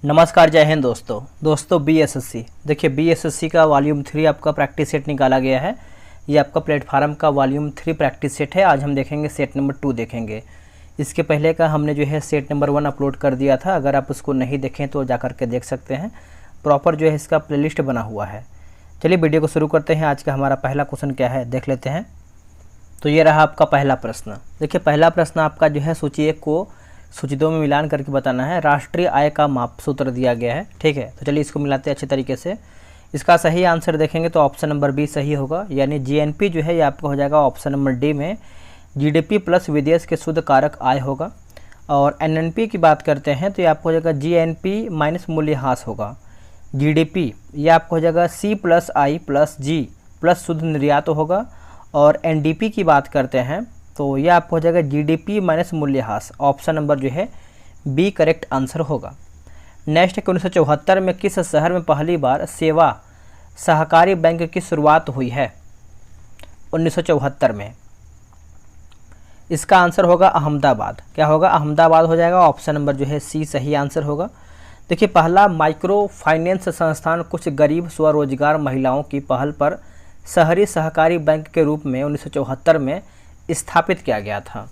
नमस्कार, जय हिंद दोस्तों बीएसएससी देखिए बीएसएससी का वॉल्यूम 3 आपका प्रैक्टिस सेट निकाला गया है। ये आपका प्लेटफार्म का वॉल्यूम 3 प्रैक्टिस सेट है। आज हम देखेंगे सेट नंबर 2 देखेंगे। इसके पहले का हमने जो है सेट नंबर 1 अपलोड कर दिया था। अगर आप उसको नहीं देखें तो जा करके देख सकते हैं। प्रॉपर जो है इसका प्लेलिस्ट बना हुआ है। चलिए वीडियो को शुरू करते हैं। आज का हमारा पहला क्वेश्चन क्या है देख लेते हैं। तो ये रहा आपका पहला प्रश्न। देखिए पहला प्रश्न आपका जो है सूची 1 को सूची 2 में मिलान करके बताना है। राष्ट्रीय आय का माप सूत्र दिया गया है, ठीक है। तो चलिए इसको मिलाते हैं अच्छे तरीके से। इसका सही आंसर देखेंगे तो ऑप्शन नंबर बी सही होगा, यानी जीएनपी जो है ये आपका हो जाएगा ऑप्शन नंबर डी में जीडीपी प्लस विदेश के शुद्ध कारक आय होगा। और एनएनपी की बात करते हैं तो ये आपको हो जाएगा जीएनपी माइनस मूल्यह्रास होगा। जीडीपी ये आपको हो जाएगा सी प्लस आई प्लस जी प्लस शुद्ध निर्यात होगा। और एनडीपी की बात करते हैं तो यह आपको हो जाएगा जीडीपी माइनस मूल्यह्रास। ऑप्शन नंबर जो है बी करेक्ट आंसर होगा। नेक्स्ट है 1974 में किस शहर में पहली बार सेवा सहकारी बैंक की शुरुआत हुई है? 1974 में। इसका आंसर होगा अहमदाबाद। क्या होगा? अहमदाबाद हो जाएगा। ऑप्शन नंबर जो है सी सही आंसर होगा। देखिए पहला माइक्रो फाइनेंस संस्थान कुछ गरीब स्वरोजगार महिलाओं की पहल पर शहरी सहकारी बैंक के रूप में 1974 में स्थापित किया गया था।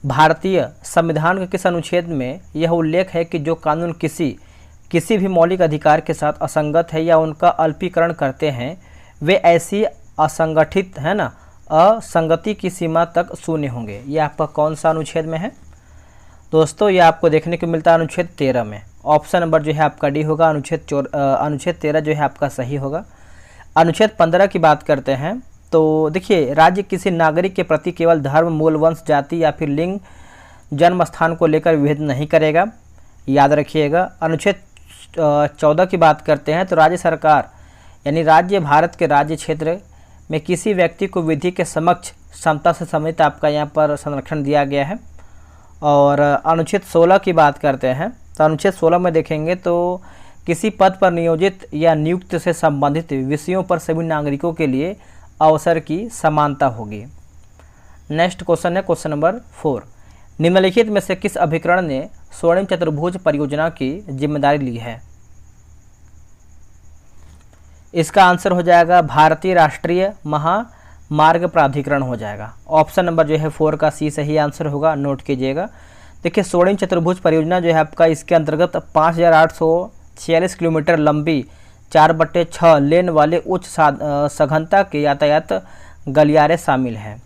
भारतीय संविधान के किस अनुच्छेद में यह उल्लेख है कि जो कानून किसी भी मौलिक अधिकार के साथ असंगत है या उनका अल्पीकरण करते हैं वे ऐसी असंगठित है ना असंगति की सीमा तक शून्य होंगे? यह आपका कौन सा अनुच्छेद में है दोस्तों? यह आपको देखने को मिलता है अनुच्छेद 13 में। ऑप्शन नंबर जो है आपका डी होगा। अनुच्छेद 13 जो है आपका सही होगा। अनुच्छेद 15 की बात करते हैं तो देखिए राज्य किसी नागरिक के प्रति केवल धर्म, मूल, वंश, जाति या फिर लिंग, जन्म स्थान को लेकर विभेद नहीं करेगा, याद रखिएगा। अनुच्छेद 14 की बात करते हैं तो राज्य सरकार यानी राज्य भारत के राज्य क्षेत्र में किसी व्यक्ति को विधि के समक्ष समता से समेत आपका यहाँ पर संरक्षण दिया गया है। और अनुच्छेद 16 की बात करते हैं तो अनुच्छेद 16 में देखेंगे तो किसी पद पर नियोजित या नियुक्त से संबंधित विषयों पर सभी नागरिकों के लिए अवसर की समानता होगी। नेक्स्ट क्वेश्चन है क्वेश्चन नंबर 4। निम्नलिखित में से किस अभिकरण ने स्वर्णिम चतुर्भुज परियोजना की जिम्मेदारी ली है? इसका आंसर हो जाएगा भारतीय राष्ट्रीय महामार्ग प्राधिकरण हो जाएगा। ऑप्शन नंबर जो है 4 का सी सही आंसर होगा, नोट कीजिएगा। देखिए स्वर्णिम चतुर्भुज परियोजना जो है आपका इसके अंतर्गत 5846 किलोमीटर लंबी 4/6 लेन वाले उच्च सघनता के यातायात गलियारे शामिल हैं।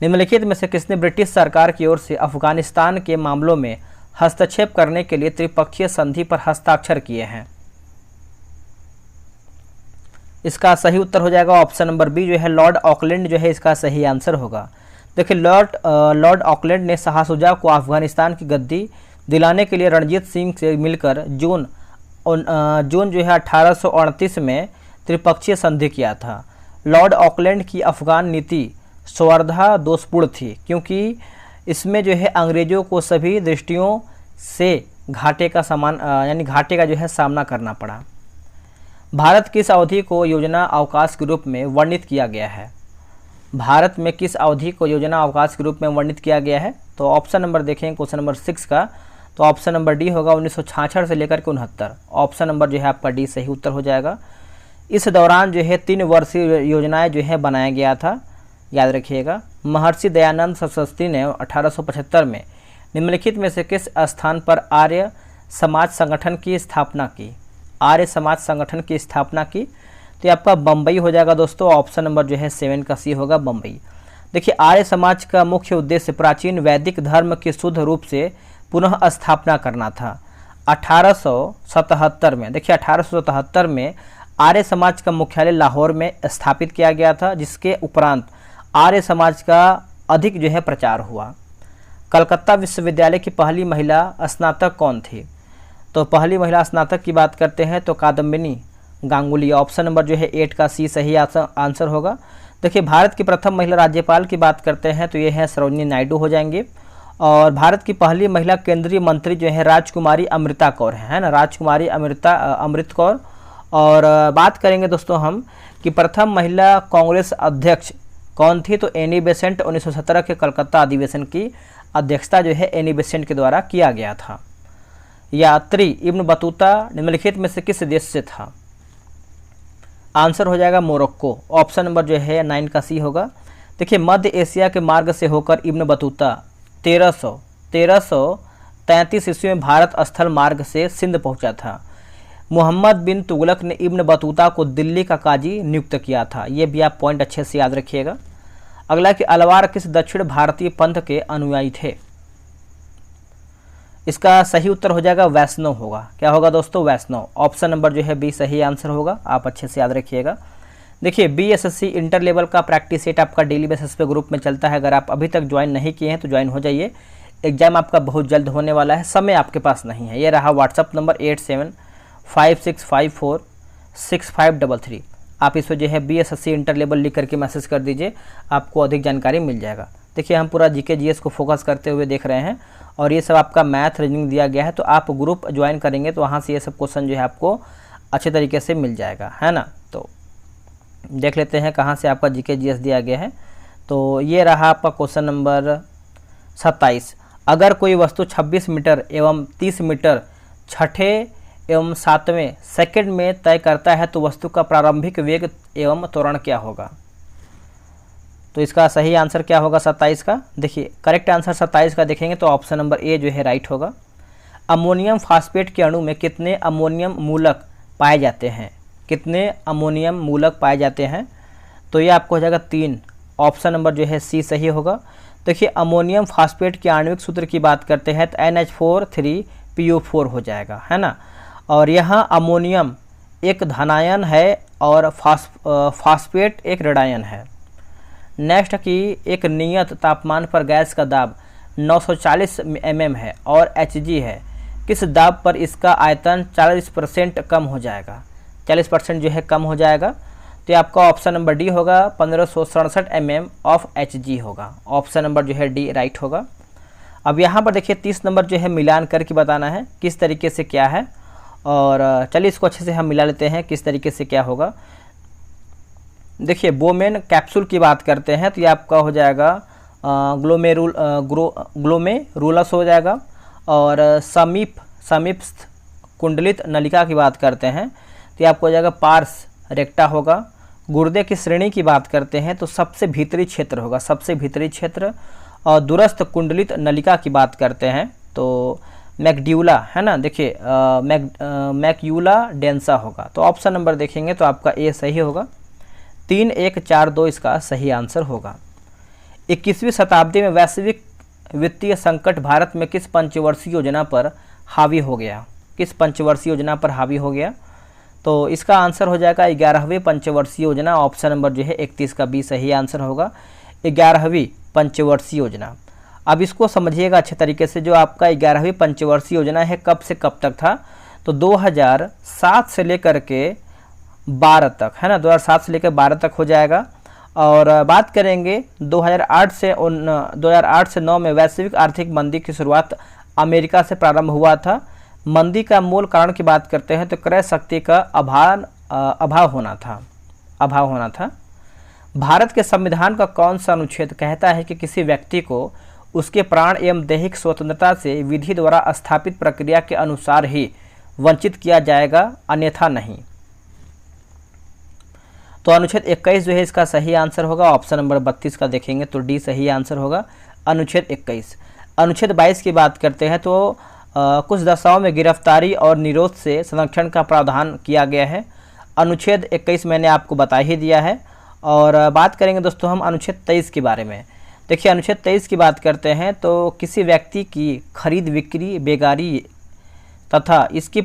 निम्नलिखित में से किसने ब्रिटिश सरकार की ओर से अफगानिस्तान के मामलों में हस्तक्षेप करने के लिए त्रिपक्षीय संधि पर हस्ताक्षर किए हैं? इसका सही उत्तर हो जाएगा ऑप्शन नंबर बी जो है लॉर्ड ऑकलैंड जो है इसका सही आंसर होगा। देखिए लॉर्ड ऑकलैंड ने शाह शुजा को अफगानिस्तान की गद्दी दिलाने के लिए रणजीत सिंह से मिलकर जून जो है 1838 में त्रिपक्षीय संधि किया था। लॉर्ड ऑकलैंड की अफगान नीति स्वार्थ दोषपूर्ण थी क्योंकि इसमें जो है अंग्रेजों को सभी दृष्टियों से घाटे का जो है सामना करना पड़ा। भारत किस अवधि को योजना अवकाश के रूप में वर्णित किया गया है? भारत में किस अवधि को योजना अवकाश के रूप में वर्णित किया गया है? तो ऑप्शन नंबर देखें क्वेश्चन नंबर 6 का तो ऑप्शन नंबर डी होगा 1966 से लेकर के 69। ऑप्शन नंबर जो है आपका डी सही उत्तर हो जाएगा। इस दौरान जो है 3 वर्षीय योजनाएं जो है बनाया गया था, याद रखिएगा। महर्षि दयानंद सरस्वती ने 1875 में निम्नलिखित में से किस स्थान पर आर्य समाज संगठन की स्थापना की? आर्य समाज संगठन की स्थापना की तो ये आपका बम्बई हो जाएगा दोस्तों। ऑप्शन नंबर जो है 7 का सी होगा, बम्बई। देखिए आर्य समाज का मुख्य उद्देश्य प्राचीन वैदिक धर्म की शुद्ध रूप से पुनः स्थापना करना था। 1877 में देखिए 1877 में आर्य समाज का मुख्यालय लाहौर में स्थापित किया गया था, जिसके उपरांत आर्य समाज का अधिक जो है प्रचार हुआ। कलकत्ता विश्वविद्यालय की पहली महिला स्नातक कौन थी? तो पहली महिला स्नातक की बात करते हैं तो कादम्बिनी गांगुली। ऑप्शन नंबर जो है 8 का सी सही आंसर होगा। देखिए भारत की प्रथम महिला राज्यपाल की बात करते हैं तो ये है सरोजिनी नायडू हो जाएंगे। और भारत की पहली महिला केंद्रीय मंत्री जो है राजकुमारी अमृता कौर है ना, राजकुमारी अमृत कौर। और बात करेंगे दोस्तों हम कि प्रथम महिला कांग्रेस अध्यक्ष कौन थी? तो एनी बेसेंट 1917 के कलकत्ता अधिवेशन की अध्यक्षता जो है एनी बेसेंट के द्वारा किया गया था। यात्री इब्न बतूता निम्नलिखित में से किस देश से था? आंसर हो जाएगा मोरक्को। ऑप्शन नंबर जो है 9 का सी होगा। देखिए मध्य एशिया के मार्ग से होकर इब्न बतूता 1333 ईस्वी में भारत स्थल मार्ग से सिंध पहुंचा था। मोहम्मद बिन तुगलक ने इब्न बतूता को दिल्ली का काजी नियुक्त किया था। ये भी आप पॉइंट अच्छे से याद रखिएगा। अगला कि अलवार किस दक्षिण भारतीय पंथ के अनुयायी थे? इसका सही उत्तर हो जाएगा वैष्णव होगा। क्या होगा दोस्तों? वैष्णव। ऑप्शन नंबर जो है बी सही आंसर होगा। आप अच्छे से याद रखिएगा। देखिए BSSC इंटर लेवल का प्रैक्टिस सेट आपका डेली बेसिस पे ग्रुप में चलता है। अगर आप अभी तक ज्वाइन नहीं किए हैं तो ज्वाइन हो जाइए। एग्जाम आपका बहुत जल्द होने वाला है, समय आपके पास नहीं है। ये रहा व्हाट्सअप नंबर 8756546533। आप इसको जो है BSSC इंटर लेवल लिख करके मैसेज कर दीजिए, आपको अधिक जानकारी मिल जाएगा। देखिए हम पूरा GK GS को फोकस करते हुए देख रहे हैं और ये सब आपका मैथ रीजनिंग दिया गया है। तो आप ग्रुप ज्वाइन करेंगे तो वहाँ से ये सब क्वेश्चन जो है आपको अच्छे तरीके से मिल जाएगा, है ना। तो देख लेते हैं कहाँ से आपका GK GS दिया गया है। तो ये रहा आपका क्वेश्चन नंबर 27। अगर कोई वस्तु 26 मीटर एवं 30 मीटर छठे एवं 7वें सेकंड में तय करता है तो वस्तु का प्रारंभिक वेग एवं त्वरण क्या होगा? तो इसका सही आंसर क्या होगा 27 का? देखिए करेक्ट आंसर 27 का देखेंगे तो ऑप्शन नंबर ए जो है राइट होगा। अमोनियम फास्फेट के अणु में कितने अमोनियम मूलक पाए जाते हैं? कितने अमोनियम मूलक पाए जाते हैं? तो ये आपको हो जाएगा 3। ऑप्शन नंबर जो है सी सही होगा। देखिए अमोनियम फास्फेट के आणविक सूत्र की बात करते हैं तो NH4 3PO4 हो जाएगा, है ना। और यहाँ अमोनियम एक धनायन है और फास्फेट एक ऋणायन है। नेक्स्ट कि एक नियत तापमान पर गैस का दाब 940 mm है और Hg है। किस दाब पर इसका आयतन 40% कम हो जाएगा? 40% जो है कम हो जाएगा। तो ये आपका ऑप्शन नंबर डी होगा, 1567 mm ऑफ Hg होगा। ऑप्शन नंबर जो है डी राइट होगा। अब यहाँ पर देखिए 30 नंबर जो है मिलान करके बताना है किस तरीके से क्या है, और चलिए इसको अच्छे से हम मिला लेते हैं किस तरीके से क्या होगा। देखिए बोमेन कैप्सूल की बात करते हैं तो ये आपका हो जाएगा ग्लोमेरुलस हो जाएगा। और समीप्त कुंडलित नलिका की बात करते हैं तो ये आपको हो जाएगा पार्स रेक्टा होगा। गुर्दे की श्रेणी की बात करते हैं तो सबसे भीतरी क्षेत्र होगा, सबसे भीतरी क्षेत्र। और दूरस्थ कुंडलित नलिका की बात करते हैं तो मैक्ड्यूला, है ना। देखिए मैक्यूला डेंसा होगा। तो ऑप्शन नंबर देखेंगे तो आपका ए सही होगा। 3, 1, 4, 2 इसका सही आंसर होगा। 21वीं शताब्दी में वैश्विक वित्तीय संकट भारत में किस पंचवर्षीय योजना पर हावी हो गया? किस पंचवर्षीय योजना पर हावी हो गया? तो इसका आंसर हो जाएगा 11वीं पंचवर्षीय योजना। ऑप्शन नंबर जो है 31 का बी सही आंसर होगा। 11वीं पंचवर्षीय योजना। अब इसको समझिएगा अच्छे तरीके से। जो आपका 11वीं पंचवर्षीय योजना है कब से कब तक था? तो 2007 से लेकर के 12 तक, है ना। 2007 से लेकर 12 तक हो जाएगा। और बात करेंगे 2008 से 9 में वैश्विक आर्थिक मंदी की शुरुआत अमेरिका से प्रारंभ हुआ था। मंदी का मूल कारण की बात करते हैं तो क्रय शक्ति का अभाव होना था। भारत के संविधान का कौन सा अनुच्छेद कहता है कि किसी व्यक्ति को उसके प्राण एवं दैहिक स्वतंत्रता से विधि द्वारा स्थापित प्रक्रिया के अनुसार ही वंचित किया जाएगा, अन्यथा नहीं? तो अनुच्छेद 21 जो है इसका सही आंसर होगा। ऑप्शन नंबर 32 का देखेंगे तो डी सही आंसर होगा, अनुच्छेद 21। अनुच्छेद 22 की बात करते हैं तो कुछ दशाओं में गिरफ्तारी और निरोध से संरक्षण का प्रावधान किया गया है। अनुच्छेद 21 मैंने आपको बता ही दिया है। और बात करेंगे दोस्तों हम अनुच्छेद 23 के बारे में। देखिए अनुच्छेद 23 की बात करते हैं तो किसी व्यक्ति की खरीद बिक्री बेगारी तथा इसी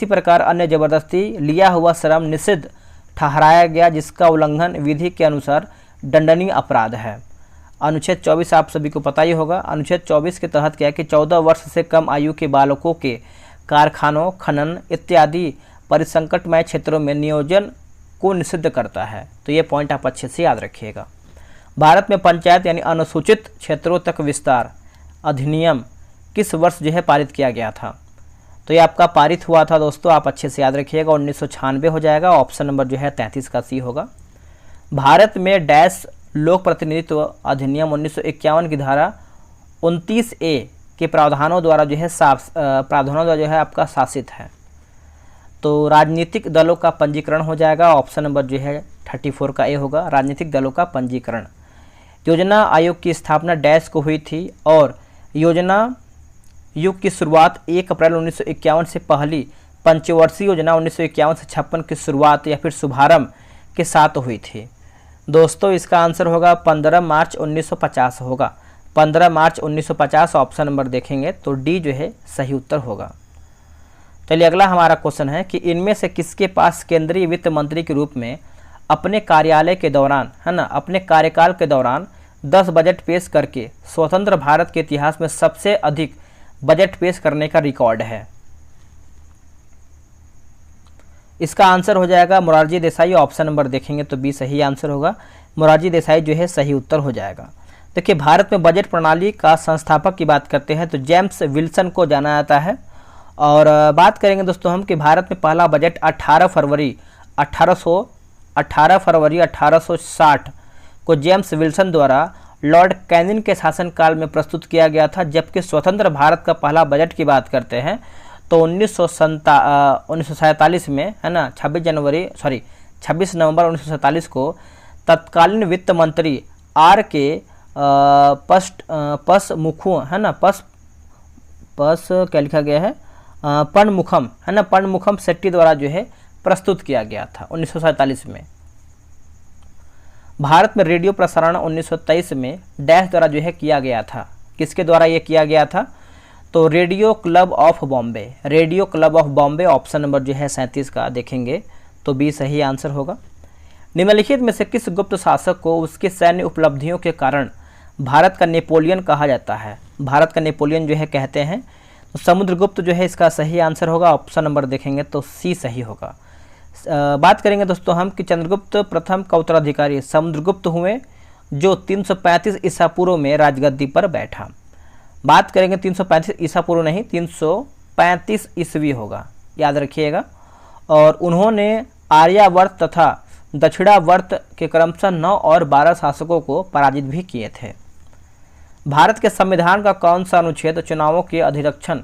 प्रकार अन्य जबरदस्ती लिया हुआ श्रम निषिद्ध ठहराया गया जिसका उल्लंघन विधि के अनुसार दंडनीय अपराध है। अनुच्छेद 24 आप सभी को पता ही होगा। अनुच्छेद 24 के तहत क्या है कि 14 वर्ष से कम आयु के बालकों के कारखानों, खनन इत्यादि परिसंकटमय क्षेत्रों में नियोजन को निषिद्ध करता है। तो ये पॉइंट आप अच्छे से याद रखिएगा। भारत में पंचायत यानी अनुसूचित क्षेत्रों तक विस्तार अधिनियम किस वर्ष जो है पारित किया गया था? तो ये आपका पारित हुआ था दोस्तों, आप अच्छे से याद रखिएगा, 1996 हो जाएगा। ऑप्शन नंबर जो है 33 का सी होगा। भारत में डैश लोक प्रतिनिधित्व अधिनियम 1951 की धारा 29A के प्रावधानों द्वारा जो है आपका शासित है। तो राजनीतिक दलों का पंजीकरण हो जाएगा, ऑप्शन नंबर जो है 34 का ए होगा, राजनीतिक दलों का पंजीकरण। योजना आयोग की स्थापना डैश को हुई थी और योजना युग की शुरुआत 1 अप्रैल 1951 से पहली पंचवर्षीय योजना 1951 से 56 की शुरुआत या फिर शुभारंभ के साथ हुई थी। दोस्तों इसका आंसर होगा 15 मार्च 1950 होगा, 15 मार्च 1950 ऑप्शन नंबर देखेंगे तो डी जो है सही उत्तर होगा। चलिए अगला हमारा क्वेश्चन है कि इनमें से किसके पास केंद्रीय वित्त मंत्री के रूप में अपने कार्यालय के दौरान, है ना, अपने कार्यकाल के दौरान 10 बजट पेश करके स्वतंत्र भारत के इतिहास में सबसे अधिक बजट पेश करने का रिकॉर्ड है। इसका आंसर हो जाएगा मोरारजी देसाई, ऑप्शन नंबर देखेंगे तो बी सही आंसर होगा, मोरारजी देसाई जो है सही उत्तर हो जाएगा। देखिए भारत में बजट प्रणाली का संस्थापक की बात करते हैं तो जेम्स विल्सन को जाना जाता है। और बात करेंगे दोस्तों हम कि भारत में पहला बजट 18 फरवरी 1860 को जेम्स विल्सन द्वारा लॉर्ड कैनिंग के शासनकाल में प्रस्तुत किया गया था, जबकि स्वतंत्र भारत का पहला बजट की बात करते हैं तो 1947 में, है ना, 26 नवंबर 1947 को तत्कालीन वित्त मंत्री आर के पसमुखम, है ना, क्या लिखा गया है, पणमुखम, है ना, पणमुखम शेट्टी द्वारा जो है प्रस्तुत किया गया था 1947 में। भारत में रेडियो प्रसारण 1923 में डैश द्वारा जो है किया गया था, किसके द्वारा ये किया गया था तो radio club of Bombay, radio club of Bombay, option number जो है 37 का देखेंगे तो बी सही आंसर होगा। निम्नलिखित में से किस गुप्त शासक को उसकी सैन्य उपलब्धियों के कारण भारत का नेपोलियन कहा जाता है, भारत का नेपोलियन जो है कहते हैं तो समुद्रगुप्त जो है इसका सही आंसर होगा, ऑप्शन नंबर देखेंगे तो सी सही होगा। बात करेंगे दोस्तों हम कि चंद्रगुप्त प्रथम का उत्तराधिकारी समुद्रगुप्त हुए जो 335 ईसा पूर्व में राजगद्दी पर बैठा। बात करेंगे 335 ईसा पूर्व नहीं, 335 ईस्वी होगा, याद रखिएगा। और उन्होंने आर्यावर्त तथा दक्षिणावर्त के क्रमशः 9 और 12 शासकों को पराजित भी किए थे। भारत के संविधान का कौन सा अनुच्छेद चुनावों के अधिक्षण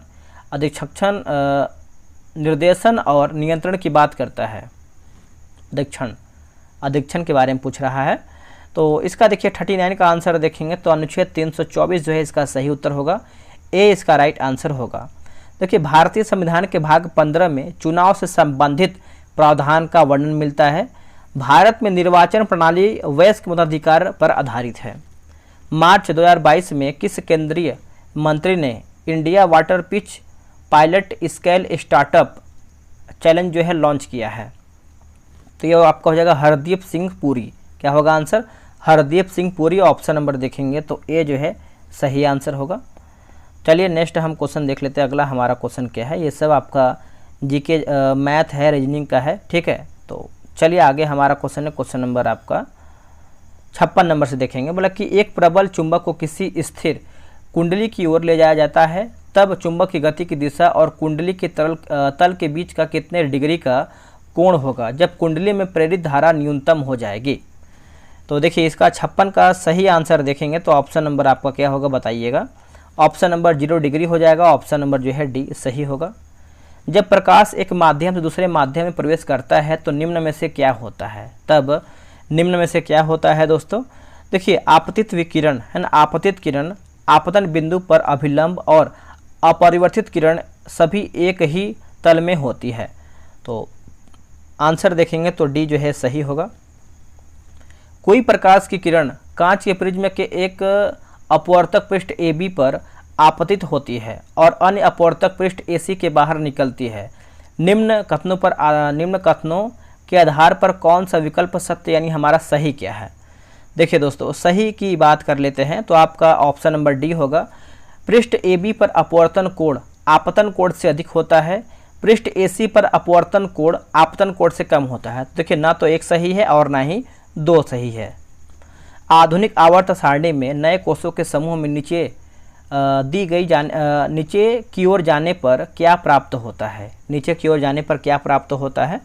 निर्देशन और नियंत्रण की बात करता है, अधिक्षण के बारे में पूछ रहा है। तो इसका देखिए 39 का आंसर देखेंगे तो अनुच्छेद 324 जो है इसका सही उत्तर होगा, ए इसका राइट आंसर होगा। देखिए भारतीय संविधान के भाग 15 में चुनाव से संबंधित प्रावधान का वर्णन मिलता है। भारत में निर्वाचन प्रणाली वयस्क मताधिकार पर आधारित है। मार्च 2022 में किस केंद्रीय मंत्री ने India water pitch pilot scale startup challenge जो है लॉन्च किया है तो ये आपका हो जाएगा हरदीप सिंह पुरी। क्या होगा answer, Hardeep Singh Puri, option number देखेंगे तो ए जो है सही आंसर होगा। चलिए नेक्स्ट हम क्वेश्चन देख लेते हैं। अगला हमारा क्वेश्चन क्या है, ये सब आपका जीके मैथ है, रीजनिंग का है, ठीक है। तो चलिए आगे हमारा क्वेश्चन है, क्वेश्चन नंबर आपका 56 नंबर से देखेंगे। बोला कि एक प्रबल चुंबक को किसी स्थिर कुंडली की ओर ले जाया जाता है, तब चुंबक की गति की दिशा और कुंडली के तल के बीच का कितने डिग्री का कोण होगा जब कुंडली में प्रेरित धारा न्यूनतम हो जाएगी। तो देखिए इसका 56 का सही आंसर देखेंगे तो ऑप्शन नंबर आपका क्या होगा बताइएगा, ऑप्शन नंबर 0 डिग्री हो जाएगा, ऑप्शन नंबर जो है डी सही होगा। जब प्रकाश एक माध्यम से दूसरे माध्यम में प्रवेश करता है तो निम्न में से क्या होता है, तब निम्न में से क्या होता है दोस्तों। देखिए आपतित विकिरण है ना, आपतित किरण आपतन बिंदु पर अभिलंब और अपरिवर्तित किरण सभी एक ही तल में होती है। तो आंसर देखेंगे तो डी जो है सही होगा। कोई प्रकाश की किरण कांच के प्रिज्म के एक अपवर्तक पृष्ठ AB पर आपतित होती है और अन्य अपवर्तक पृष्ठ AC के बाहर निकलती है। निम्न कथनों के आधार पर कौन सा विकल्प सत्य यानी हमारा सही क्या है। देखिए दोस्तों सही की बात कर लेते हैं तो आपका ऑप्शन नंबर डी होगा। पृष्ठ AB पर अपवर्तन कोण आपतन कोण से अधिक होता है, पृष्ठ AC पर अपवर्तन कोण आपतन कोण से कम होता है। देखिए ना तो एक सही है और ना ही 2 सही है। आधुनिक आवर्त सारणी में नए कोषों के समूह में नीचे की ओर जाने पर क्या प्राप्त होता है, नीचे की ओर जाने पर क्या प्राप्त होता है।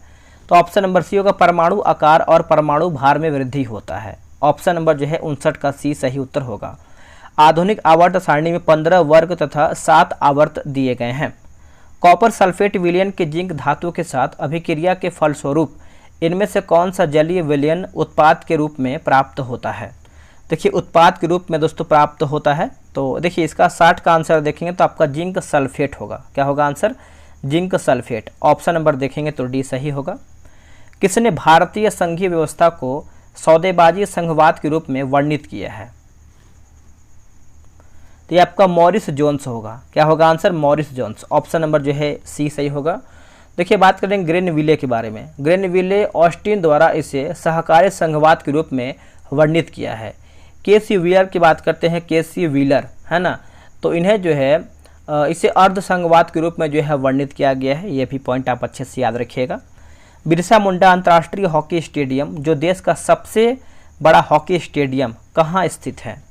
तो ऑप्शन नंबर सी होगा, परमाणु आकार और परमाणु भार में वृद्धि होता है। ऑप्शन नंबर जो है 59 का सी सही उत्तर होगा। आधुनिक आवर्त सारणी में 15 वर्ग तथा 7 आवर्त दिए गए हैं। कॉपर सल्फेट विलयन के जिंक धातु के साथ अभिक्रिया के फलस्वरूप इनमें से कौन सा जलीय विलयन उत्पाद के रूप में प्राप्त होता है? देखिए उत्पाद के रूप में दोस्तों प्राप्त होता है, तो देखिए इसका 60 का आंसर देखेंगे तो आपका जिंक सल्फेट होगा। क्या होगा answer? Zinc sulphate. Option number देखेंगे तो डी सही होगा। किसने भारतीय संघीय व्यवस्था को सौदेबाजी संघवाद के रूप में वर्णित किया है? तो ये आपका मॉरिस जोन्स होगा। क्या होगा answer? Morris Jones. Option number जो है सी सही होगा। देखिए बात करेंगे ग्रेनविले के बारे में। ग्रेनविले ऑस्टिन द्वारा इसे सहकारी संघवाद के रूप में वर्णित किया है। केसी व्हीलर की बात करते हैं, केसी व्हीलर है ना, तो इन्हें जो है इसे अर्ध संघवाद के रूप में जो है वर्णित किया गया है। ये भी पॉइंट आप अच्छे से याद रखिएगा। बिरसा मुंडा अंतर्राष्ट्रीय हॉकी स्टेडियम जो देश का सबसे बड़ा हॉकी स्टेडियम कहाँ स्थित है?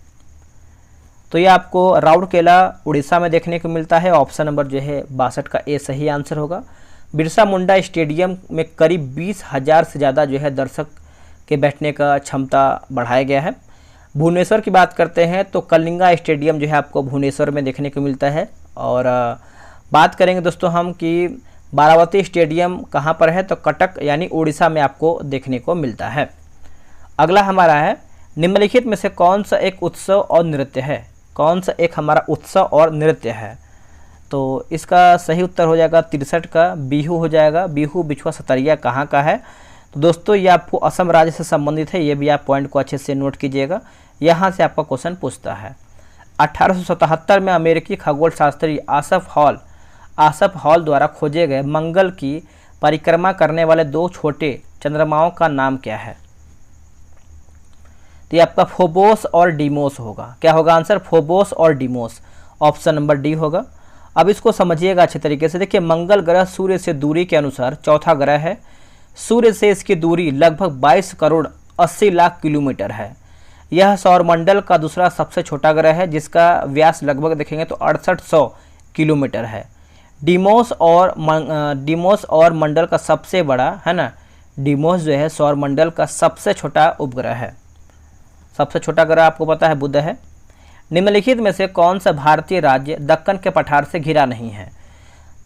तो ये आपको राउरकेला उड़ीसा में देखने को मिलता है। ऑप्शन नंबर जो है 62 का ए सही आंसर होगा। बिरसा मुंडा स्टेडियम में करीब 20,000 से ज़्यादा जो है दर्शक के बैठने का क्षमता बढ़ाया गया है। भुवनेश्वर की बात करते हैं तो कलिंगा स्टेडियम जो है आपको भुवनेश्वर में देखने को मिलता है। और बात करेंगे दोस्तों हम कि बारावती स्टेडियम कहाँ पर है, तो कटक यानी उड़ीसा में आपको देखने को मिलता है। अगला हमारा है निम्नलिखित में से कौन सा एक उत्सव और नृत्य है? कौन सा एक हमारा उत्सव और नृत्य है? तो इसका सही उत्तर हो जाएगा 63 का बिहू हो जाएगा। बिहू बिछुआ सतरिया कहाँ का है? तो दोस्तों ये आपको असम राज्य से संबंधित है। ये भी आप पॉइंट को अच्छे से नोट कीजिएगा, यहाँ से आपका क्वेश्चन पूछता है। 1877 में अमेरिकी खगोल शास्त्री आसफ हॉल द्वारा खोजे गए मंगल की परिक्रमा करने वाले 2 छोटे चंद्रमाओं का नाम क्या है? तो ये आपका फोबोस और डीमोस होगा। क्या होगा आंसर? फोबोस और डीमोस। ऑप्शन नंबर डी होगा। अब इसको समझिएगा अच्छे तरीके से। देखिए मंगल ग्रह सूर्य से दूरी के अनुसार चौथा ग्रह है। सूर्य से इसकी दूरी लगभग 22 करोड़ 80 लाख किलोमीटर है। यह सौरमंडल का दूसरा सबसे छोटा ग्रह है जिसका व्यास लगभग देखेंगे तो 6800 किलोमीटर है। डीमोस और मंडल का सबसे बड़ा है ना, डीमोस जो है सौरमंडल का सबसे छोटा उपग्रह है। सबसे छोटा ग्रह आपको पता है बुध है। निम्नलिखित में से कौन सा भारतीय राज्य दक्कन के पठार से घिरा नहीं है?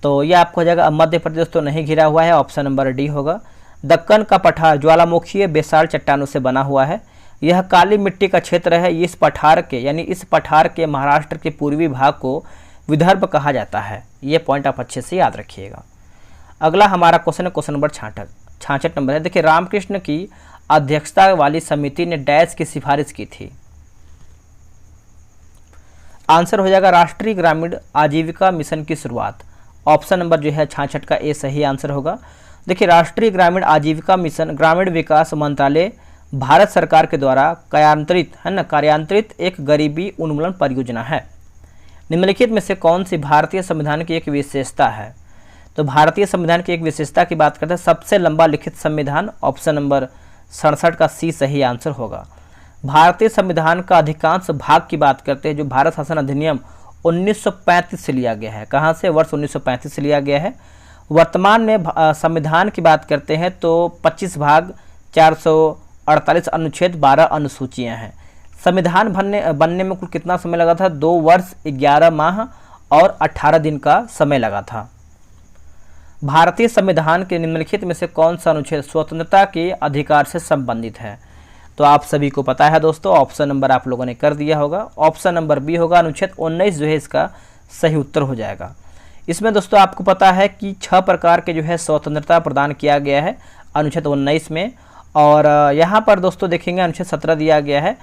तो यह आपको हो जाएगा मध्य प्रदेश तो नहीं घिरा हुआ है। ऑप्शन नंबर डी होगा। दक्कन का पठार ज्वालामुखीय बेसाल्ट चट्टानों से बना हुआ है। यह काली मिट्टी का क्षेत्र है। इस पठार के महाराष्ट्र के पूर्वी भाग को विदर्भ कहा जाता है। ये पॉइंट आप अच्छे से याद रखिएगा। अगला हमारा क्वेश्चन है क्वेश्चन नंबर 66 नंबर है। देखिए रामकृष्ण की अध्यक्षता वाली समिति ने डैश की सिफारिश की थी? आंसर हो जाएगा राष्ट्रीय ग्रामीण आजीविका मिशन की शुरुआत। ऑप्शन नंबर जो है 66 का ए सही आंसर होगा। देखिए राष्ट्रीय ग्रामीण आजीविका मिशन ग्रामीण विकास मंत्रालय भारत सरकार के द्वारा कार्यान्वित एक गरीबी उन्मूलन परियोजना है। निम्नलिखित में से कौन सी भारतीय संविधान की एक विशेषता है? तो भारतीय संविधान की एक विशेषता की बात करते हैं सबसे लंबा लिखित संविधान। ऑप्शन नंबर 67 का सी सही आंसर होगा। भारतीय संविधान का अधिकांश भाग की बात करते हैं जो भारत शासन अधिनियम 1935 से लिया गया है। कहाँ से? वर्ष 1935 से लिया गया है। वर्तमान में संविधान की बात करते हैं तो 25 भाग 448 अनुच्छेद 12 अनुसूचियाँ हैं। संविधान बनने में कुल कितना समय लगा था? 2 वर्ष 11 माह और 18 दिन का समय लगा था। भारतीय संविधान के निम्नलिखित में से कौन सा अनुच्छेद स्वतंत्रता के अधिकार से संबंधित है? तो आप सभी को पता है दोस्तों, ऑप्शन नंबर आप लोगों ने कर दिया होगा। ऑप्शन नंबर बी होगा। अनुच्छेद 19 जो है इसका सही उत्तर हो जाएगा। इसमें दोस्तों आपको पता है कि 6 प्रकार के जो है स्वतंत्रता प्रदान किया गया है अनुच्छेद 19 में। और यहाँ पर दोस्तों देखेंगे अनुच्छेद 17 दिया गया है,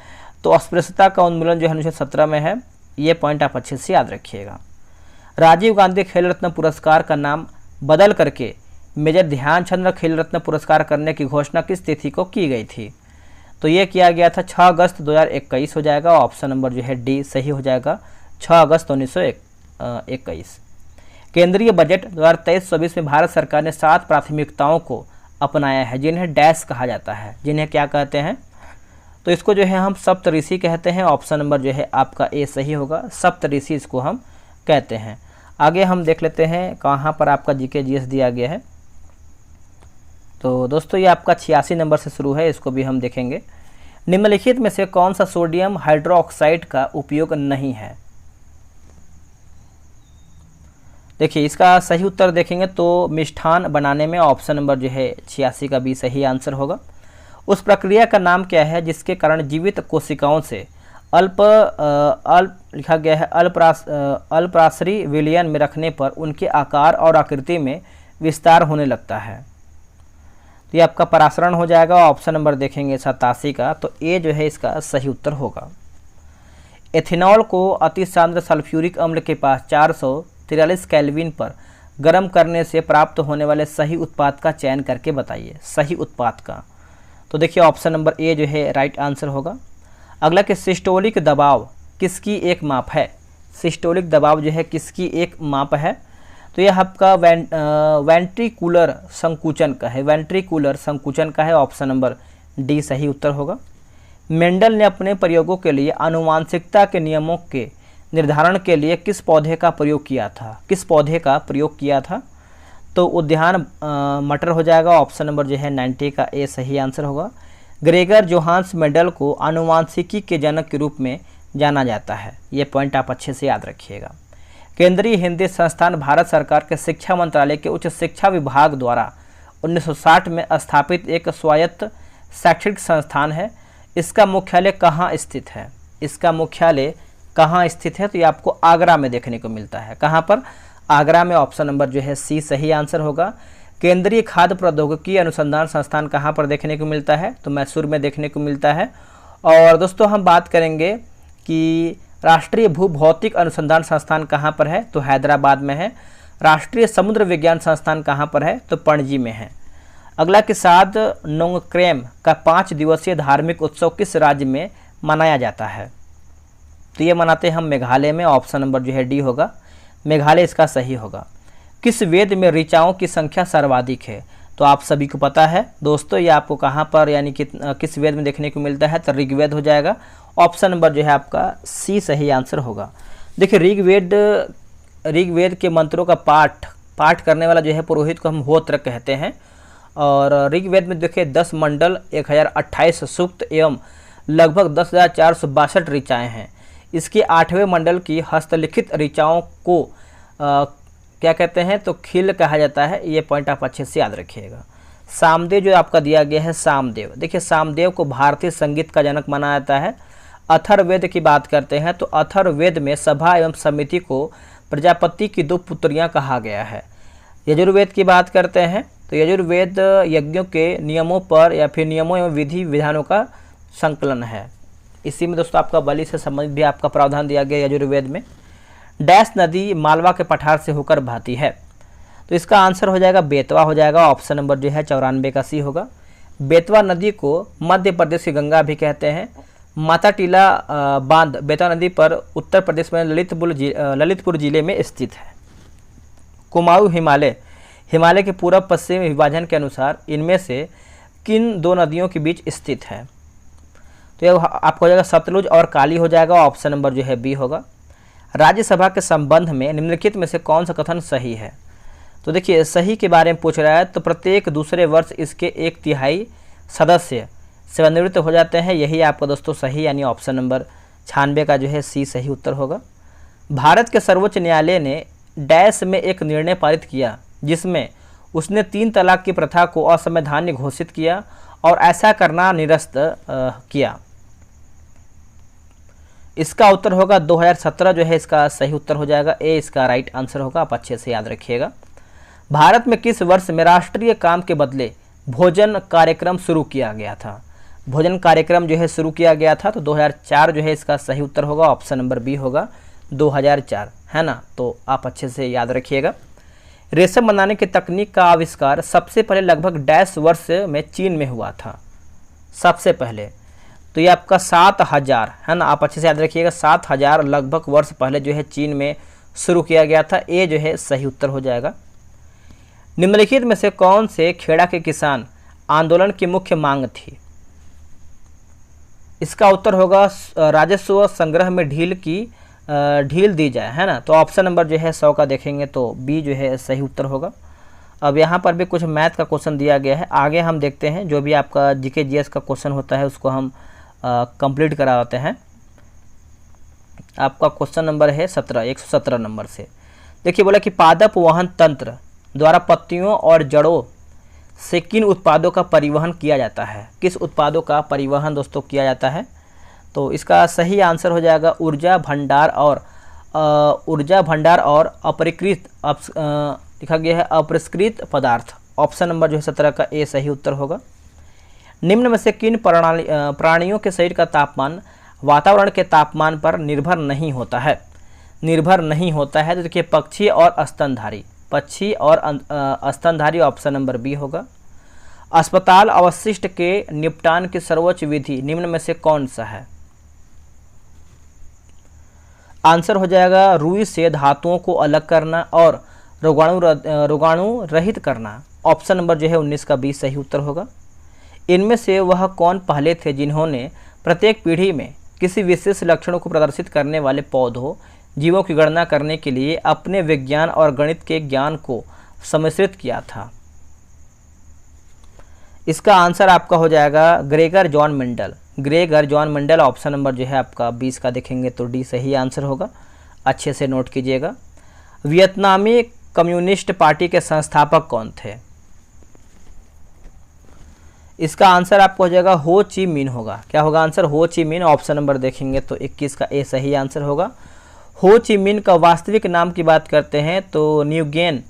तो अस्पृश्यता का उन्मूलन जो है अनुच्छेद 17 में है। ये पॉइंट आप अच्छे से याद रखिएगा। राजीव गांधी खेल रत्न पुरस्कार का नाम बदल करके मेजर ध्यानचंद खेल रत्न पुरस्कार करने की घोषणा किस तिथि को की गई थी? तो ये किया गया था 6 अगस्त 2021 हो जाएगा। ऑप्शन नंबर जो है डी सही हो जाएगा, 6 अगस्त 1921। केंद्रीय बजट 2023-24 में भारत सरकार ने 7 प्राथमिकताओं को अपनाया है जिन्हें डैश कहा जाता है। जिन्हें क्या कहते हैं? तो इसको जो है हम सप्तऋषि कहते हैं। ऑप्शन नंबर जो है आपका ए सही होगा, सप्तऋषि इसको हम कहते हैं। आगे हम देख लेते हैं कहाँ पर आपका जीके जीएस दिया गया है। तो दोस्तों ये आपका 86 नंबर से शुरू है, इसको भी हम देखेंगे। निम्नलिखित में से कौन सा सोडियम हाइड्रोक्साइड का उपयोग नहीं है? देखिए इसका सही उत्तर देखेंगे तो मिष्ठान बनाने में ऑप्शन नंबर जो है 86 का बी सही आंसर होगा। उस प्रक्रिया का नाम क्या है जिसके कारण जीवित कोशिकाओं से अल्प लिखा गया है अल्पराश्री विलयन में रखने पर उनके आकार और आकृति में विस्तार होने लगता है? तो ये आपका परासरण हो जाएगा। ऑप्शन नंबर देखेंगे 87 का, तो ए जो है इसका सही उत्तर होगा। एथेनॉल को अति सांद्र सल्फ्यूरिक अम्ल के पास 443 केल्विन पर गर्म करने से प्राप्त होने वाले सही उत्पाद का चयन करके बताइए, सही उत्पाद का। तो देखिए ऑप्शन नंबर ए जो है राइट आंसर होगा। अगला कि सिस्टोलिक दबाव किसकी एक माप है? सिस्टोलिक दबाव जो है किसकी एक माप है? तो यह आपका वेंट्रिकुलर संकुचन का है, वेंट्रिकुलर संकुचन का है। ऑप्शन नंबर डी सही उत्तर होगा। मेंडल ने अपने प्रयोगों के लिए आनुवांशिकता के नियमों के निर्धारण के लिए किस पौधे का प्रयोग किया था? किस पौधे का प्रयोग किया था? तो उद्यान मटर हो जाएगा। ऑप्शन नंबर जो है 90 का ए सही आंसर होगा। ग्रेगर जोहान्स मेंडल को आनुवांशिकी के जनक के रूप में जाना जाता है, ये पॉइंट आप अच्छे से याद रखिएगा। केंद्रीय हिंदी संस्थान भारत सरकार के शिक्षा मंत्रालय के उच्च शिक्षा विभाग द्वारा 1960 में स्थापित एक स्वायत्त शैक्षणिक संस्थान है। इसका मुख्यालय कहाँ स्थित है? इसका मुख्यालय कहाँ स्थित है? तो ये आपको आगरा में देखने को मिलता है। कहाँ पर? आगरा में। ऑप्शन नंबर जो है सी सही आंसर होगा। केंद्रीय खाद्य प्रौद्योगिकी अनुसंधान संस्थान कहाँ पर देखने को मिलता है? तो मैसूर में देखने को मिलता है। और दोस्तों हम बात करेंगे कि राष्ट्रीय भूभौतिक अनुसंधान संस्थान कहाँ पर है? तो हैदराबाद में है। राष्ट्रीय समुद्र विज्ञान संस्थान कहाँ पर है? तो पणजी में है। अगला के साथ नोंगक्रेम का 5 दिवसीय धार्मिक उत्सव किस राज्य में मनाया जाता है? तो ये मनाते हैं हम मेघालय में। ऑप्शन नंबर जो है डी होगा, मेघालय इसका सही होगा। किस वेद में ऋचाओं की संख्या सर्वाधिक है? तो आप सभी को पता है दोस्तों, ये आपको कहाँ पर यानी कि किस वेद में देखने को मिलता है? तो ऋग्वेद हो जाएगा। ऑप्शन नंबर जो है आपका सी सही आंसर होगा। देखिए ऋग्वेद के मंत्रों का पाठ करने वाला जो है पुरोहित को हम होत्र कहते हैं। और ऋग्वेद में देखिए 10 मंडल, 1028 सूक्त एवं लगभग 10,462 ऋचाएँ हैं। इसके 8वें मंडल की हस्तलिखित ऋचाओं को क्या कहते हैं? तो खिल कहा जाता है। ये पॉइंट आप अच्छे से याद रखिएगा। सामदेव जो आपका दिया गया है सामदेव, देखिए सामदेव को भारतीय संगीत का जनक माना जाता है। अथर्ववेद की बात करते हैं तो अथर्ववेद में सभा एवं समिति को प्रजापति की 2 पुत्रियां कहा गया है। यजुर्वेद की बात करते हैं तो यजुर्वेद यज्ञों के नियमों पर या फिर नियमों एवं विधि विधानों का संकलन है। इसी में दोस्तों आपका बलि से संबंधित भी आपका प्रावधान दिया गया यजुर्वेद में। डैश नदी मालवा के पठार से होकर बहती है? तो इसका आंसर हो जाएगा बेतवा हो जाएगा। ऑप्शन नंबर जो है 94 का सी होगा। बेतवा नदी को मध्य प्रदेश की गंगा भी कहते हैं। माता टीला बांध बेतवा नदी पर उत्तर प्रदेश में ललितपुर जिले में स्थित है। कुमाऊं हिमालय के पूर्व पश्चिम विभाजन के अनुसार इनमें से किन 2 नदियों के बीच स्थित है? तो यह आपको हो जाएगा सतलुज और काली हो जाएगा। ऑप्शन नंबर जो है बी होगा। राज्यसभा के संबंध में निम्नलिखित में से कौन सा कथन सही है? तो देखिए सही के बारे में पूछ रहा है तो प्रत्येक दूसरे वर्ष इसके 1/3 सदस्य सेवानिवृत्त हो जाते हैं। यही आपका दोस्तों सही यानी ऑप्शन नंबर 96 का जो है सी सही उत्तर होगा। भारत के सर्वोच्च न्यायालय ने डैश में एक निर्णय पारित किया जिसमें उसने 3 तलाक की प्रथा को असंवैधानिक घोषित किया और ऐसा करना निरस्त किया। इसका उत्तर होगा 2017 जो है इसका सही उत्तर हो जाएगा। ए इसका राइट आंसर होगा, आप अच्छे से याद रखिएगा। भारत में किस वर्ष में राष्ट्रीय काम के बदले भोजन कार्यक्रम शुरू किया गया था? भोजन कार्यक्रम जो है शुरू किया गया था तो 2004 जो है इसका सही उत्तर होगा। ऑप्शन नंबर बी होगा 2004, है ना। तो आप अच्छे से याद रखिएगा। रेशम बनाने की तकनीक का आविष्कार सबसे पहले लगभग डैश वर्ष में चीन में हुआ था? सबसे पहले तो ये आपका 7000, है ना। आप अच्छे से याद रखिएगा 7000 लगभग वर्ष पहले जो है चीन में शुरू किया गया था। ए जो है सही उत्तर हो जाएगा। निम्नलिखित में से कौन से खेड़ा के किसान आंदोलन की मुख्य मांग थी? इसका उत्तर होगा राजस्व संग्रह में ढील दी जाए, है ना। तो ऑप्शन नंबर जो है 100 का देखेंगे तो बी जो है सही उत्तर होगा। अब यहाँ पर भी कुछ मैथ का क्वेश्चन दिया गया है, आगे हम देखते हैं। जो भी आपका जीके जीएस का क्वेश्चन होता है उसको हम कंप्लीट कराते हैं। आपका क्वेश्चन नंबर है 17, 117 नंबर से। देखिए बोला कि पादप वहन तंत्र द्वारा पत्तियों और जड़ों से किन उत्पादों का परिवहन किया जाता है? किस उत्पादों का परिवहन दोस्तों किया जाता है? तो इसका सही आंसर हो जाएगा ऊर्जा भंडार और अपरिकृत लिखा गया है अपरिष्कृत पदार्थ। ऑप्शन नंबर जो है 17 का ए सही उत्तर होगा। निम्न में से किन प्राणियों के शरीर का तापमान वातावरण के तापमान पर निर्भर नहीं होता है? तो देखिए पक्षी और स्तनधारी ऑप्शन नंबर बी होगा। अस्पताल अवशिष्ट के निपटान की सर्वोच्च विधि निम्न में से कौन सा है? आंसर हो जाएगा रुई से धातुओं को अलग करना और रोगाणु रहित करना। ऑप्शन नंबर जो है 19 का बी सही उत्तर होगा। इनमें से वह कौन पहले थे जिन्होंने प्रत्येक पीढ़ी में किसी विशेष लक्षणों को प्रदर्शित करने वाले पौधों जीवों की गणना करने के लिए अपने विज्ञान और गणित के ज्ञान को सम्मिश्रित किया था? इसका आंसर आपका हो जाएगा Gregor John Mendel. Option number जो है आपका 20 का देखेंगे तो डी सही आंसर होगा। अच्छे से नोट कीजिएगा। वियतनामी कम्युनिस्ट पार्टी के संस्थापक कौन थे? इसका आंसर आपको हो जाएगा हो ची मिन होगा। क्या होगा आंसर? हो ची मिन। ऑप्शन नंबर देखेंगे तो 21 का ए सही आंसर होगा। हो ची मिन का वास्तविक नाम की बात करते हैं तो न्यूगेन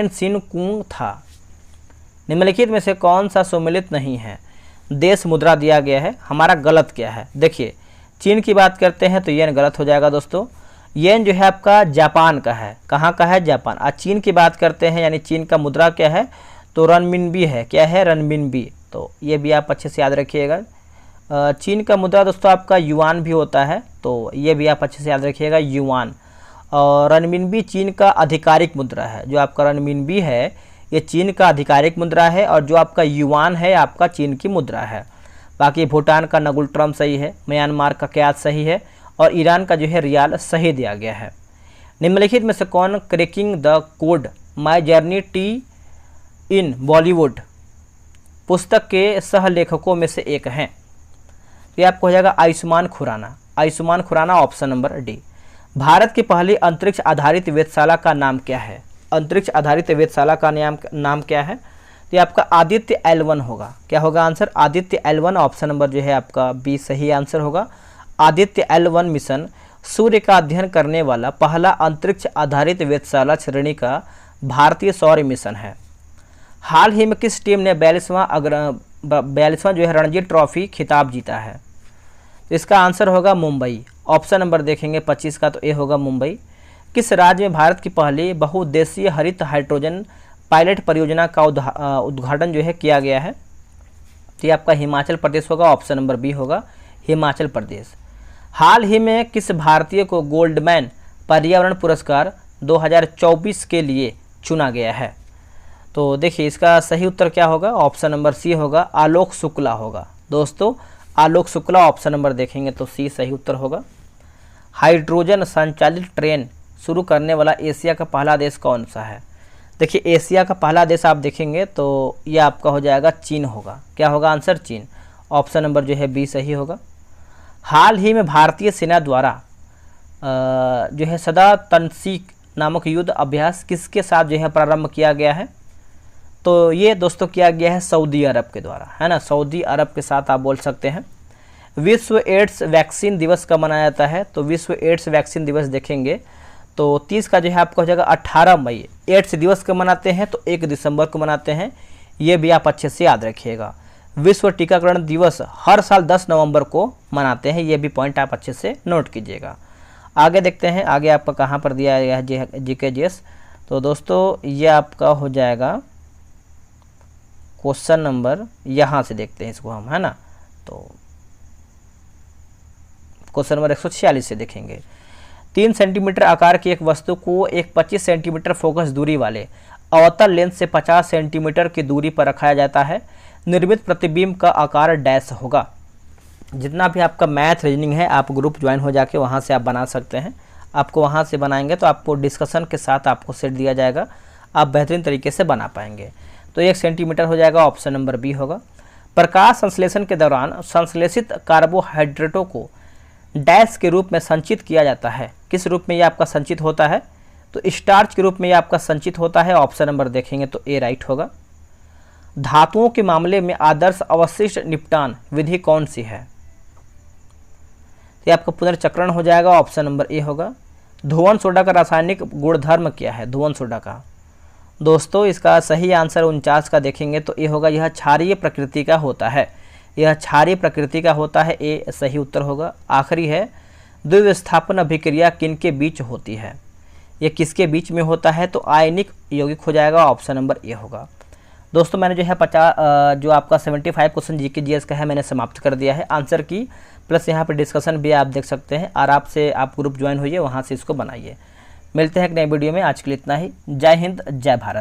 सिन कुंग था। निम्नलिखित में से कौन सा सम्मिलित नहीं है? देश मुद्रा दिया गया है, हमारा गलत क्या है? देखिए चीन की बात करते हैं तो येन गलत हो जाएगा दोस्तों। येन जो है आपका जापान का है। कहाँ का है? जापान। आज चीन की बात करते हैं यानी चीन का मुद्रा क्या है? तो रनमिनबी है। क्या है? रनमिनबी। तो ये भी आप अच्छे से याद रखिएगा। चीन का मुद्रा दोस्तों आपका युआन भी होता है, तो ये भी आप अच्छे से याद रखिएगा, युआन। और रनमिनबी चीन का आधिकारिक मुद्रा है। जो आपका रनमिनबी है ये चीन का आधिकारिक मुद्रा है और जो आपका युआन है आपका चीन की मुद्रा है। बाकी भूटान का नगुल ट्रम सही है, म्यांमार का क्यात सही है और ईरान का जो है रियाल सही दिया गया है। निम्नलिखित में से कौन cracking the code my journey टी इन बॉलीवुड पुस्तक के सह लेखकों में से एक हैं? ये आपको हो जाएगा Ayushmann Khurrana. Option number D. Bharat की पहली अंतरिक्ष आधारित वेधशाला का नाम क्या है? अंतरिक्ष आधारित वेधशाला का नाम क्या है? तो ये आपका आदित्य L1 होगा। क्या होगा answer? Aditya L1। Option number जो है आपका बी सही आंसर होगा। आदित्य L1 मिशन सूर्य का अध्ययन करने वाला पहला अंतरिक्ष आधारित वेधशाला श्रेणी का भारतीय सौर मिशन है। हाल ही में किस टीम ने 42वां जो है रणजी ट्रॉफी खिताब जीता है? तो इसका आंसर होगा मुंबई। ऑप्शन नंबर देखेंगे 25 का तो ए होगा मुंबई। किस राज्य में भारत की पहली बहुउद्देशीय हरित हाइड्रोजन पायलट परियोजना का उद्घाटन जो है किया गया है? तो ये आपका हिमाचल प्रदेश होगा। ऑप्शन नंबर बी होगा हिमाचल प्रदेश। हाल ही में किस भारतीय को गोल्डमैन पर्यावरण पुरस्कार 2024 के लिए चुना गया है? तो देखिए इसका सही उत्तर क्या होगा? ऑप्शन नंबर सी होगा, आलोक शुक्ला होगा। दोस्तों आलोक शुक्ला ऑप्शन नंबर देखेंगे तो सी सही उत्तर होगा। हाइड्रोजन संचालित ट्रेन शुरू करने वाला एशिया का पहला देश कौन सा है? देखिए एशिया का पहला देश आप देखेंगे तो ये आपका हो जाएगा चीन होगा। क्या होगा आंसर? चीन। ऑप्शन नंबर जो है बी सही होगा। हाल ही में भारतीय सेना द्वारा जो है सदा तनसीक नामक युद्ध अभ्यास किसके साथ जो है प्रारंभ किया गया है? तो ये दोस्तों किया गया है सऊदी अरब के द्वारा, है ना। सऊदी अरब के साथ आप बोल सकते हैं। विश्व एड्स वैक्सीन दिवस कब मनाया जाता है? तो विश्व एड्स वैक्सीन दिवस देखेंगे तो 30 का जो है आपका हो जाएगा 18 मई। एड्स दिवस कब मनाते हैं? तो 1 दिसंबर को मनाते हैं। ये भी आप अच्छे से याद रखिएगा। विश्व टीकाकरण दिवस हर साल 10 नवंबर को मनाते हैं। ये भी पॉइंट आप अच्छे से नोट कीजिएगा। आगे देखते हैं आगे आपका कहाँ पर दिया गया है जीके जीएस। तो दोस्तों ये आपका हो जाएगा क्वेश्चन नंबर, यहाँ से देखते हैं इसको हम, है ना। तो क्वेश्चन नंबर 146 से देखेंगे। 3 सेंटीमीटर आकार की एक वस्तु को एक 25 सेंटीमीटर फोकस दूरी वाले अवतल लेंस से 50 सेंटीमीटर की दूरी पर रखाया जाता है। निर्मित प्रतिबिंब का आकार डैश होगा। जितना भी आपका मैथ रीजनिंग है आप ग्रुप ज्वाइन हो जाके वहाँ से आप बना सकते हैं। आपको वहाँ से बनाएंगे तो आपको डिस्कशन के साथ आपको सेट दिया जाएगा, आप बेहतरीन तरीके से बना पाएंगे। तो 1 सेंटीमीटर हो जाएगा। ऑप्शन नंबर बी होगा। प्रकाश संश्लेषण के दौरान संश्लेषित कार्बोहाइड्रेटों को डैश के रूप में संचित किया जाता है। किस रूप में ये आपका संचित होता है? तो स्टार्च के रूप में ये आपका संचित होता है। ऑप्शन नंबर देखेंगे तो ए राइट होगा। धातुओं के मामले में आदर्श अवशिष्ट निपटान विधि कौन सी है? ये आपका पुनर्चक्रण हो जाएगा। ऑप्शन नंबर ए होगा। धुवन सोडा का रासायनिक गुणधर्म क्या है? धुवन सोडा का दोस्तों इसका सही आंसर 49 का देखेंगे तो ये होगा, यह क्षारीय प्रकृति का होता है। यह क्षारीय प्रकृति का होता है। ए सही उत्तर होगा। आखिरी है, द्विविस्थापन अभिक्रिया किनके बीच होती है? ये किसके बीच में होता है? तो आयनिक यौगिक हो जाएगा। ऑप्शन नंबर ए होगा। दोस्तों मैंने जो है 50 जो आपका 75 क्वेश्चन जीके जीएस का है मैंने समाप्त कर दिया है आंसर की, प्लस यहाँ पर डिस्कशन भी आप देख सकते हैं। और आपसे आप ग्रुप ज्वाइन होइए, वहाँ से इसको बनाइए। मिलते हैं एक नए वीडियो में। आज के लिए इतना ही। जय हिंद, जय भारत।